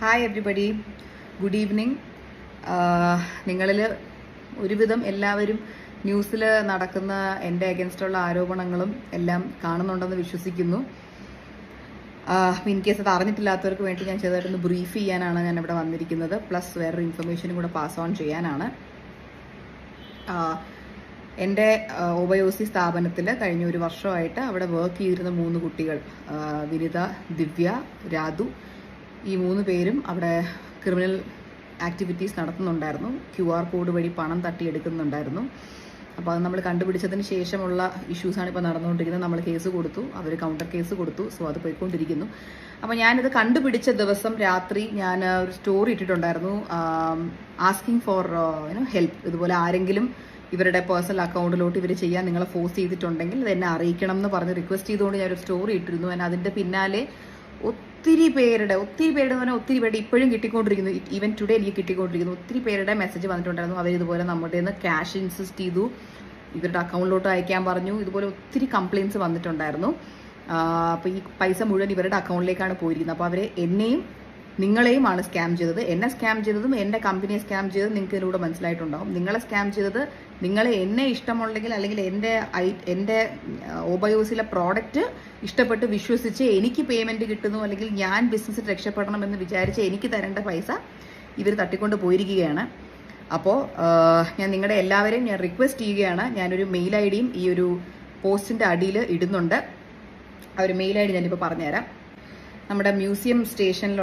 Hi everybody, good evening. നിങ്ങളിൽ ഒരുവിധം എല്ലാവരും ന്യൂസിൽ നടക്കുന്ന എൻ്റെ അഗൻസ്റ്റുള്ള ആരോപണങ്ങളും എല്ലാം കാണുന്നുണ്ടെന്ന് വിശ്വസിക്കുന്നു. ഇൻ കേസ് അത് അറിഞ്ഞിട്ടില്ലാത്തവർക്ക് വേണ്ടി ഞാൻ ചെറുതായിട്ടൊന്ന് ബ്രീഫ് ചെയ്യാനാണ് ഞാൻ ഇവിടെ വന്നിരിക്കുന്നത്. പ്ലസ് വേറൊരു ഇൻഫർമേഷനും കൂടെ പാസ് ഓൺ ചെയ്യാനാണ്. എൻ്റെ ഒബയോസി സ്ഥാപനത്തിൽ കഴിഞ്ഞ ഒരു വർഷമായിട്ട് അവിടെ വർക്ക് ചെയ്തിരുന്ന 3 കുട്ടികൾ, വിനിത, ദിവ്യ, രാധു, ഈ 3 പേരും അവിടെ ക്രിമിനൽ ആക്ടിവിറ്റീസ് നടത്തുന്നുണ്ടായിരുന്നു. QR കോഡ് വഴി പണം തട്ടിയെടുക്കുന്നുണ്ടായിരുന്നു. അപ്പോൾ അത് നമ്മൾ കണ്ടുപിടിച്ചതിന് ശേഷമുള്ള ഇഷ്യൂസാണ് ഇപ്പോൾ നടന്നുകൊണ്ടിരിക്കുന്നത്. നമ്മൾ കേസ് കൊടുത്തു, അവർ കൗണ്ടർ കേസ് കൊടുത്തു. സോ അത് പോയിക്കൊണ്ടിരിക്കുന്നു. അപ്പോൾ ഞാനിത് കണ്ടുപിടിച്ച ദിവസം രാത്രി ഞാൻ ഒരു സ്റ്റോറി ഇട്ടിട്ടുണ്ടായിരുന്നു, ആസ്കിങ് ഫോർ ഹെൽപ്പ്. ഇതുപോലെ ആരെങ്കിലും ഇവരുടെ പേഴ്സണൽ അക്കൗണ്ടിലോട്ട് ഇവർ ചെയ്യാൻ നിങ്ങളെ ഫോഴ്സ് ചെയ്തിട്ടുണ്ടെങ്കിൽ അത് എന്നെ അറിയിക്കണം എന്ന് പറഞ്ഞ് റിക്വസ്റ്റ് ചെയ്തുകൊണ്ട് ഞാനൊരു സ്റ്റോറി ഇട്ടിരുന്നു. അതിൻ്റെ പിന്നാലെ ഒത്തിരി പേരുടെ പറഞ്ഞാൽ ഒത്തിരി പേരുടെ ഇപ്പോഴും കിട്ടിക്കൊണ്ടിരിക്കുന്നു. ഈവൻ ടുഡേ എനിക്ക് കിട്ടിക്കൊണ്ടിരിക്കുന്നു. ഒത്തിരി പേരുടെ മെസ്സേജ് വന്നിട്ടുണ്ടായിരുന്നു. അവരിതുപോലെ നമ്മുടെ നിന്ന് ക്യാഷ് ഇൻസിസ്റ്റ് ചെയ്തു, ഇവരുടെ അക്കൗണ്ടിലോട്ട് അയക്കാൻ പറഞ്ഞു. ഇതുപോലെ ഒത്തിരി കംപ്ലയിൻറ്റ്സ് വന്നിട്ടുണ്ടായിരുന്നു. അപ്പോൾ ഈ പൈസ മുഴുവൻ ഇവരുടെ അക്കൗണ്ടിലേക്കാണ് പോയിരിക്കുന്നത്. അപ്പോൾ അവർ എന്നെയും നിങ്ങളെയുമാണ് സ്കാം ചെയ്തത്. എന്നെ സ്കാം ചെയ്തതും എൻ്റെ കമ്പനിയെ സ്കാം ചെയ്തതും നിങ്ങൾക്ക് ഇതിലൂടെ മനസ്സിലായിട്ടുണ്ടാവും. നിങ്ങളെ സ്കാം ചെയ്തത്, നിങ്ങളെ എന്നെ ഇഷ്ടമുണ്ടെങ്കിൽ അല്ലെങ്കിൽ എൻ്റെ ഒബയോസിലെ പ്രോഡക്റ്റ് ഇഷ്ടപ്പെട്ട് വിശ്വസിച്ച് എനിക്ക് പേയ്മെൻറ്റ് കിട്ടുന്നു, അല്ലെങ്കിൽ ഞാൻ ബിസിനസ്സിൽ രക്ഷപ്പെടണം എന്ന് വിചാരിച്ച് എനിക്ക് തരേണ്ട പൈസ ഇവർ തട്ടിക്കൊണ്ട് പോയിരിക്കുകയാണ്. അപ്പോൾ ഞാൻ നിങ്ങളുടെ എല്ലാവരെയും ഞാൻ റിക്വസ്റ്റ് ചെയ്യുകയാണ്. ഞാനൊരു മെയിൽ ഐ ഡിയും ഈ ഒരു പോസ്റ്റിൻ്റെ അടിയിൽ ഇടുന്നുണ്ട്. ആ ഒരു മെയിൽ ഐ ഡി ഞാനിപ്പോൾ പറഞ്ഞുതരാം. നമ്മുടെ മ്യൂസിയം സ്റ്റേഷനിൽ